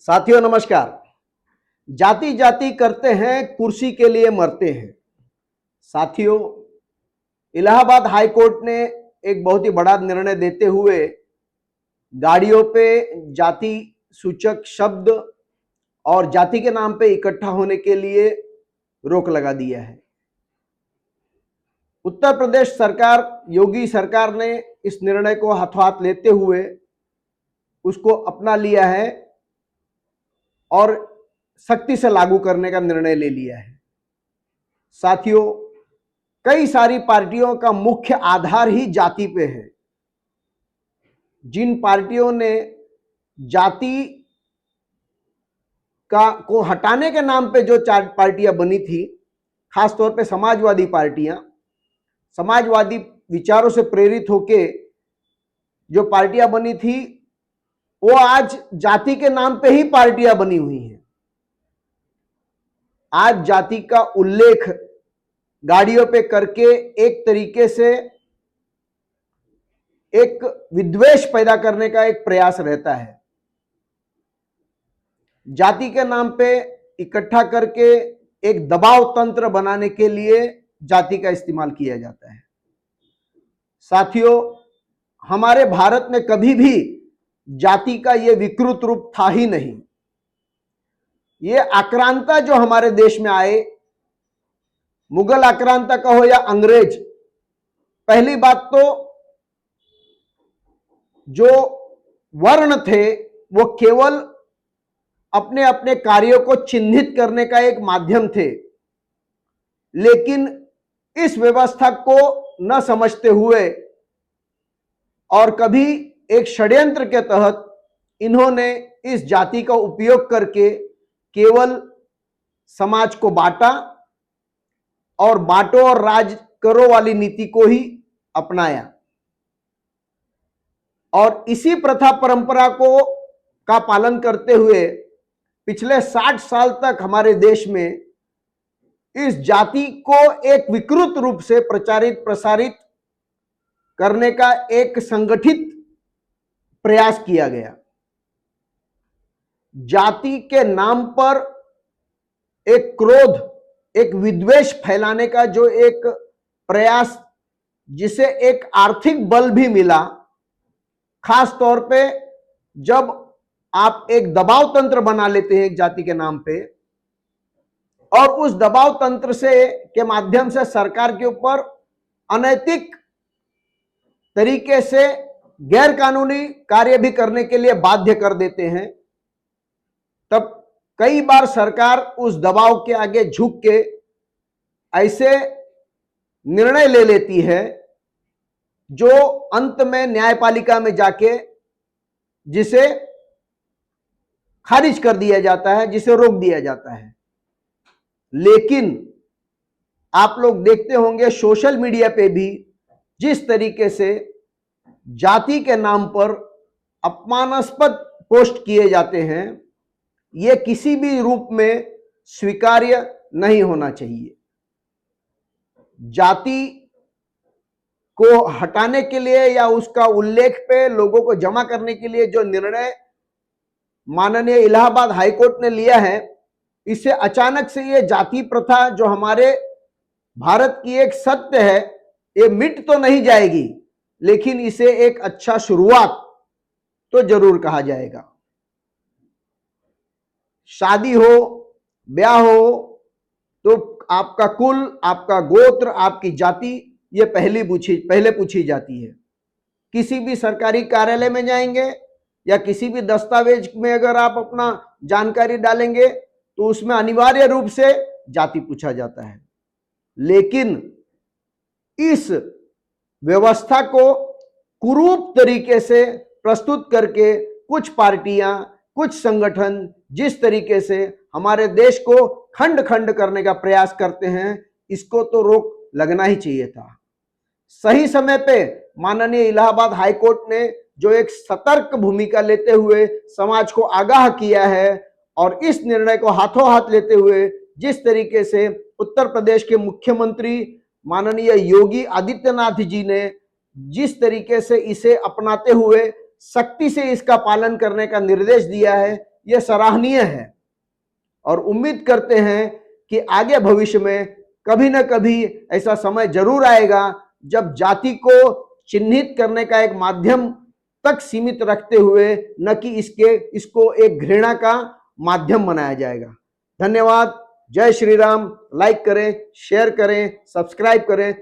साथियों नमस्कार। जाति जाति करते हैं, कुर्सी के लिए मरते हैं। साथियों, इलाहाबाद हाई कोर्ट ने एक बहुत ही बड़ा निर्णय देते हुए गाड़ियों पे जाति सूचक शब्द और जाति के नाम पे इकट्ठा होने के लिए रोक लगा दिया है। उत्तर प्रदेश सरकार, योगी सरकार ने इस निर्णय को हाथों हाथ लेते हुए उसको अपना लिया है और सख्ती से लागू करने का निर्णय ले लिया है। साथियों, कई सारी पार्टियों का मुख्य आधार ही जाति पे है। जिन पार्टियों ने जाति को हटाने के नाम पे जो चार पार्टियां बनी थी, खासतौर पे समाजवादी पार्टियां, समाजवादी विचारों से प्रेरित होके जो पार्टियां बनी थी, वो आज जाति के नाम पे ही पार्टियां बनी हुई हैं। आज जाति का उल्लेख गाड़ियों पे करके एक तरीके से एक विद्वेष पैदा करने का एक प्रयास रहता है। जाति के नाम पे इकट्ठा करके एक दबाव तंत्र बनाने के लिए जाति का इस्तेमाल किया जाता है। साथियों, हमारे भारत में कभी भी जाति का यह विकृत रूप था ही नहीं। ये आक्रांता जो हमारे देश में आए, मुगल आक्रांता कहो या अंग्रेज, पहली बात तो जो वर्ण थे वो केवल अपने अपने कार्यों को चिन्हित करने का एक माध्यम थे, लेकिन इस व्यवस्था को न समझते हुए और कभी एक षड्यंत्र के तहत इन्होंने इस जाति का उपयोग करके केवल समाज को बांटा और बांटो और राज करो वाली नीति को ही अपनाया। और इसी प्रथा परंपरा का पालन करते हुए पिछले 60 साल तक हमारे देश में इस जाति को एक विकृत रूप से प्रचारित प्रसारित करने का एक संगठित प्रयास किया गया। जाति के नाम पर एक क्रोध, एक विद्वेष फैलाने का जो एक प्रयास, जिसे एक आर्थिक बल भी मिला, खास तौर पे जब आप एक दबाव तंत्र बना लेते हैं एक जाति के नाम पे और उस दबाव तंत्र के माध्यम से सरकार के ऊपर अनैतिक तरीके से गैर कानूनी कार्य भी करने के लिए बाध्य कर देते हैं, तब कई बार सरकार उस दबाव के आगे झुक के ऐसे निर्णय ले लेती है जो अंत में न्यायपालिका में जाके जिसे खारिज कर दिया जाता है, जिसे रोक दिया जाता है। लेकिन आप लोग देखते होंगे सोशल मीडिया पे भी जिस तरीके से जाति के नाम पर अपमानास्पद पोस्ट किए जाते हैं, यह किसी भी रूप में स्वीकार्य नहीं होना चाहिए। जाति को हटाने के लिए या उसका उल्लेख पे लोगों को जमा करने के लिए जो निर्णय माननीय इलाहाबाद हाईकोर्ट ने लिया है, इससे अचानक से ये जाति प्रथा जो हमारे भारत की एक सत्य है, ये मिट तो नहीं जाएगी, लेकिन इसे एक अच्छा शुरुआत तो जरूर कहा जाएगा। शादी हो, ब्याह हो, तो आपका कुल, आपका गोत्र, आपकी जाति ये पहले पूछी जाती है। किसी भी सरकारी कार्यालय में जाएंगे या किसी भी दस्तावेज में अगर आप अपना जानकारी डालेंगे तो उसमें अनिवार्य रूप से जाति पूछा जाता है। लेकिन इस व्यवस्था को कुरूप तरीके से प्रस्तुत करके कुछ पार्टियां, कुछ संगठन जिस तरीके से हमारे देश को खंड खंड करने का प्रयास करते हैं, इसको तो रोक लगना ही चाहिए था। सही समय पे माननीय इलाहाबाद हाईकोर्ट ने जो एक सतर्क भूमिका लेते हुए समाज को आगाह किया है और इस निर्णय को हाथों हाथ लेते हुए जिस तरीके से उत्तर प्रदेश के मुख्यमंत्री माननीय योगी आदित्यनाथ जी ने जिस तरीके से इसे अपनाते हुए सख्ती से इसका पालन करने का निर्देश दिया है, यह सराहनीय है और उम्मीद करते हैं कि आगे भविष्य में कभी ना कभी ऐसा समय जरूर आएगा जब जाति को चिन्हित करने का एक माध्यम तक सीमित रखते हुए न कि इसको एक घृणा का माध्यम बनाया जाएगा। धन्यवाद। जय श्री राम। लाइक करें, शेयर करें, सब्सक्राइब करें।